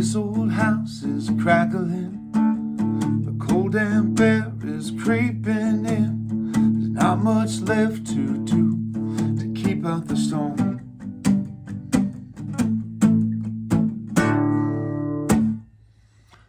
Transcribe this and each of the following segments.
This old house is crackling, the cold damp air is creeping in. There's not much left to do to keep out the storm.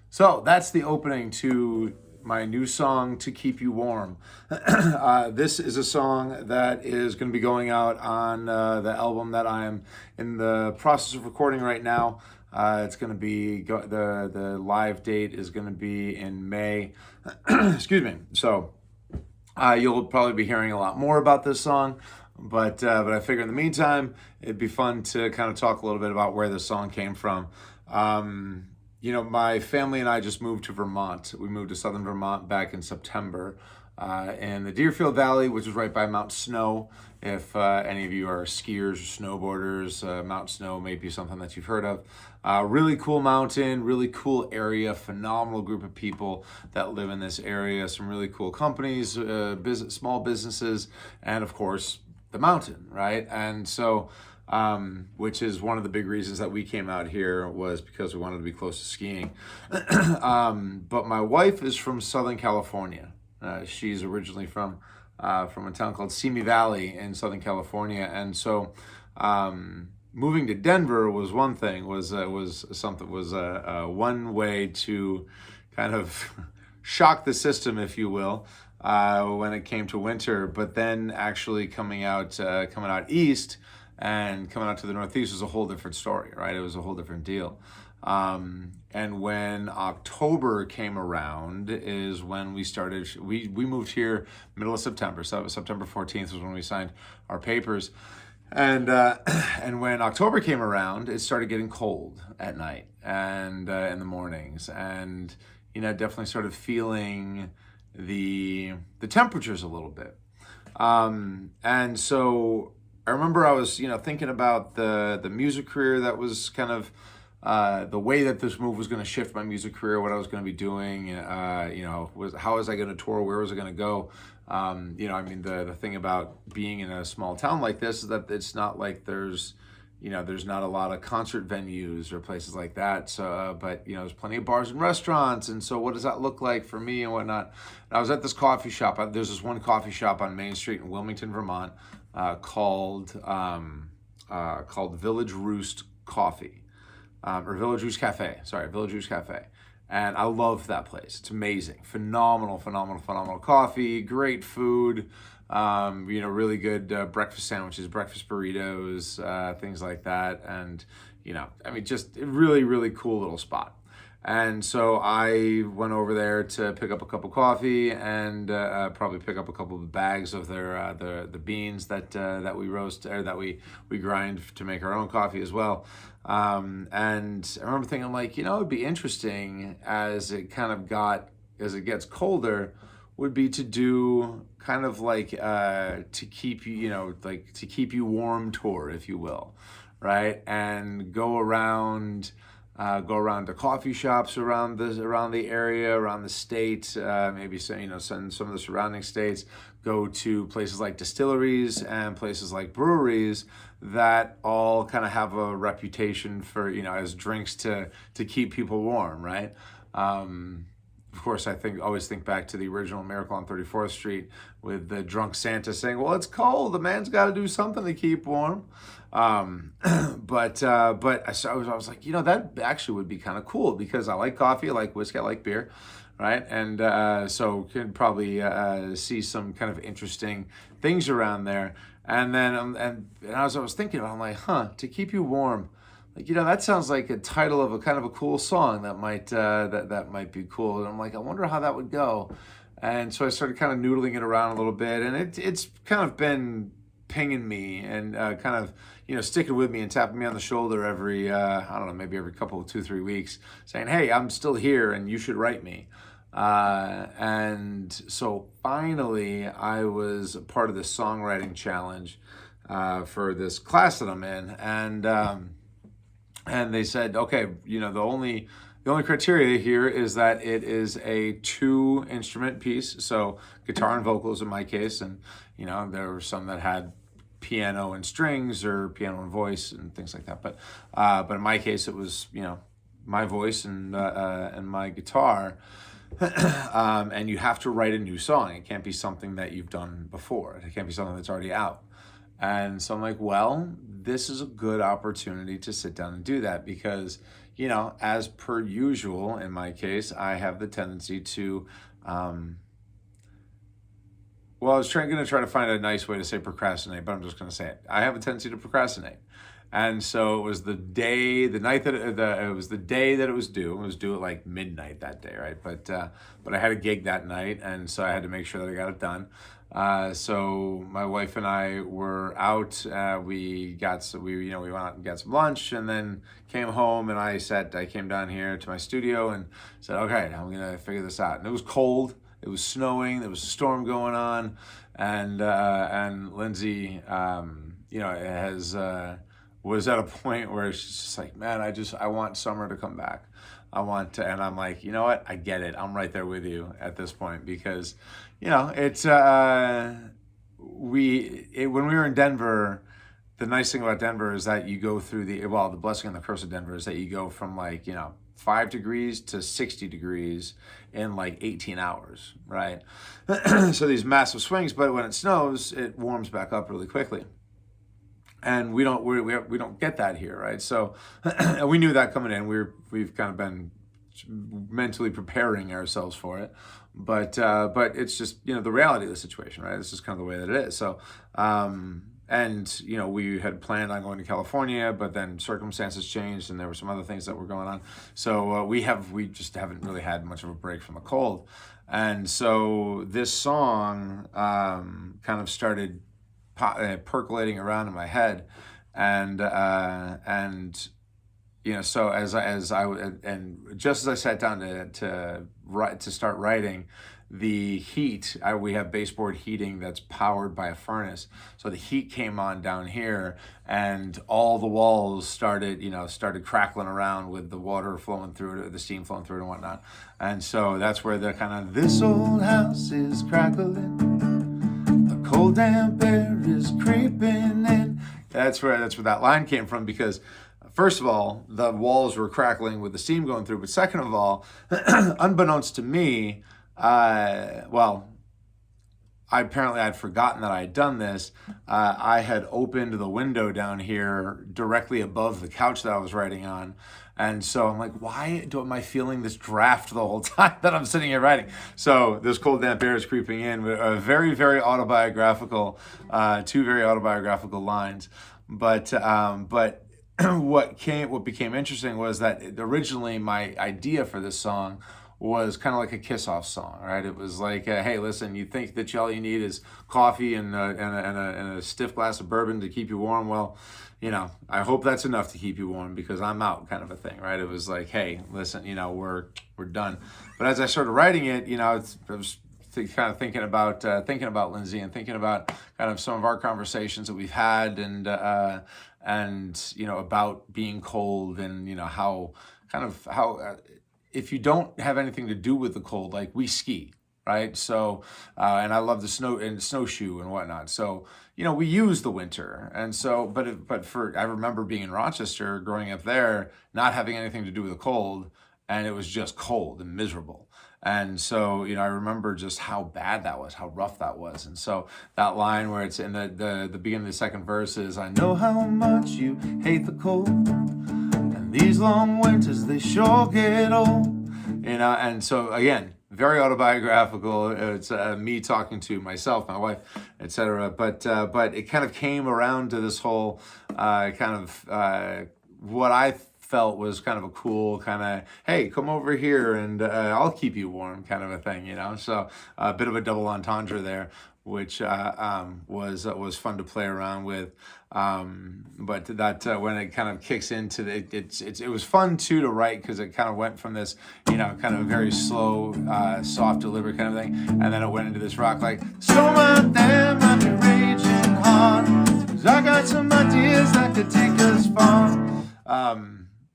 So that's the opening to my new song, To Keep You Warm. This is a song that is going to be going out on the album that I'm in the process of recording right now. It's going to be, the live date is going to be in May. Excuse me. So you'll probably be hearing a lot more about this song. But I figure in the meantime, it'd be fun to kind of talk a little bit about where this song came from. You know, my family and I just moved to Vermont. We moved to southern Vermont back in September in the Deerfield Valley, which is right by Mount Snow. If any of you are skiers or snowboarders, Mount Snow may be something that you've heard of. Really cool mountain, really cool area, phenomenal group of people that live in this area, some really cool companies, small businesses, and of course, the mountain, right? And so, which is one of the big reasons that we came out here, was because we wanted to be close to skiing. But my wife is from Southern California. She's originally from a town called Simi Valley in Southern California. And so moving to Denver was one thing, was one way to kind of shock the system, if you will, when it came to winter. But then actually coming out east, and coming out to the Northeast was a whole different story, right? It was a whole different deal. And when October came around is when we started, we moved here middle of September. So September 14th was when we signed our papers. And when October came around, it started getting cold at night and in the mornings. And, you know, definitely started feeling the temperatures a little bit. And so I remember I was, thinking about the music career that was kind of the way that this move was going to shift my music career, what I was going to be doing, how was I going to tour, where was I going to go? The thing about being in a small town like this is that it's not like there's not a lot of concert venues or places like that. So, but there's plenty of bars and restaurants. And so what does that look like for me and whatnot? And I was at this coffee shop. There's this one coffee shop on Main Street in Wilmington, Vermont, called Village Roost Coffee, or Village Roost Cafe. Sorry, Village Roost Cafe. And I love that place. It's amazing. Phenomenal coffee, great food, really good breakfast sandwiches, breakfast burritos, things like that. And, just a really, really cool little spot. And so I went over there to pick up a cup of coffee and probably pick up a couple of bags of their the beans that we roast, or that we grind to make our own coffee as well. And I remember thinking, like, it'd be interesting as it gets colder, would be to do kind of like to keep you warm tour, if you will, right? And go around to coffee shops around the area, around the state, maybe send some of the surrounding states, go to places like distilleries and places like breweries that all kind of have a reputation for, as drinks to keep people warm, right? Of course, always think back to the original Miracle on 34th Street with the drunk Santa saying, "Well, it's cold. The man's got to do something to keep warm." But I was like, that actually would be kind of cool, because I like coffee, I like whiskey, I like beer, right? And so could probably see some kind of interesting things around there. And then and as I was thinking about it, I'm like, To Keep You Warm. Like, that sounds like a title of a kind of a cool song that might that might be cool. And I'm like, I wonder how that would go. And so I started kind of noodling it around a little bit, and it's kind of been pinging me and kind of sticking with me and tapping me on the shoulder every maybe every couple of 2-3 weeks, saying, "Hey, I'm still here and you should write me." And so finally I was a part of this songwriting challenge for this class that I'm in, and they said, okay, the only criteria here is that it is a 2-instrument piece, so guitar and vocals in my case, and there were some that had piano and strings, or piano and voice and things like that, but in my case it was my voice and my guitar. And you have to write a new song. It can't be something that you've done before. It can't be something that's already out. And so I'm like, well, this is a good opportunity to sit down and do that because, as per usual, in my case, I have the tendency to, well, I was going to try to find a nice way to say procrastinate, but I'm just going to say it. I have a tendency to procrastinate. And so it was the day that it was due. It was due at like midnight that day, right? But I had a gig that night, and so I had to make sure that I got it done. So my wife and I were out. We went out and got some lunch, and then came home. And I came down here to my studio and said, "Okay, I'm gonna figure this out." And it was cold. It was snowing. There was a storm going on, and Lindsay, was at a point where she's just like, man, I want summer to come back. And I'm like, you know what? I get it. I'm right there with you at this point because, it's, when we were in Denver, the nice thing about Denver is that you go through the blessing and the curse of Denver is that you go from 5 degrees to 60 degrees in 18 hours, right? So these massive swings, but when it snows, it warms back up really quickly. And we don't get that here, right? So and we knew that coming in. We've kind of been mentally preparing ourselves for it, but it's just the reality of the situation, right? This is kind of the way that it is. So we had planned on going to California, but then circumstances changed, and there were some other things that were going on. So we just haven't really had much of a break from the cold, and so this song kind of started percolating around in my head, and so as I sat down to start writing, the heat, we have baseboard heating that's powered by a furnace, so the heat came on down here, and all the walls started crackling around with the water flowing through it, the steam flowing through it and whatnot, and so that's where the kind of "this old house is crackling, cold damp air is creeping in." That's where that line came from, because first of all, the walls were crackling with the steam going through, but second of all, unbeknownst to me, I'd forgotten that I had done this. I had opened the window down here directly above the couch that I was writing on. And so I'm like, why am I feeling this draft the whole time that I'm sitting here writing? So this cold damp air is creeping in with a very, very autobiographical, two very autobiographical lines. But what became interesting was that originally my idea for this song was kind of like a kiss-off song, right? It was like, hey, listen, you think that all you need is coffee and a stiff glass of bourbon to keep you warm? Well, I hope that's enough to keep you warm because I'm out, kind of a thing, right? It was like, hey, listen, we're done. But as I started writing it, I was kind of thinking about Lindsay and thinking about kind of some of our conversations that we've had and about being cold and how if you don't have anything to do with the cold, like we ski, right? So, and I love the snow and snowshoe and whatnot. So, we use the winter. And so, I remember being in Rochester, growing up there, not having anything to do with the cold, and it was just cold and miserable. And so, I remember just how bad that was, how rough that was. And so that line where it's in the beginning of the second verse is, "I know how much you hate the cold, and these long winters, they sure get old." And so again, very autobiographical. It's me talking to myself, my wife, etc. But it kind of came around to this whole what I felt was kind of a cool kind of, hey, come over here and I'll keep you warm kind of a thing, So a bit of a double entendre there, which was fun to play around with. But that when it kind of kicks into it was fun too to write because it kind of went from this kind of very slow soft delivery kind of thing, and then it went into this rock like, "So my damn might be raging hard, 'cause I got some ideas that could take us far."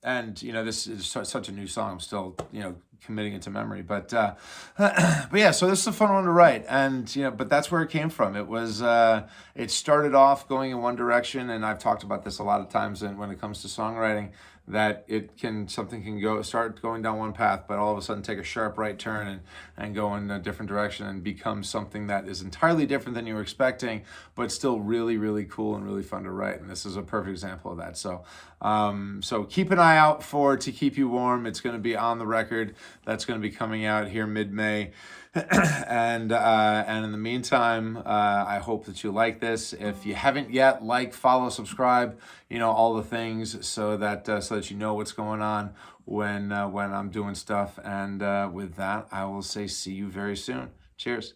And this is such a new song. I'm still committing it to memory. But but yeah, so this is a fun one to write, and but that's where it came from. It was it started off going in one direction, and I've talked about this a lot of times. And when it comes to songwriting, that something can start going down one path, but all of a sudden take a sharp right turn and go in a different direction and become something that is entirely different than you were expecting, but still really, really cool and really fun to write. And this is a perfect example of that. So so keep an eye out for To Keep You Warm. It's going to be on the record. That's going to be coming out here mid-May. And in the meantime, I hope that you like this. If you haven't yet, follow, subscribe, all the things, so that you know what's going on when I'm doing stuff. And with that, I will say see you very soon. Cheers.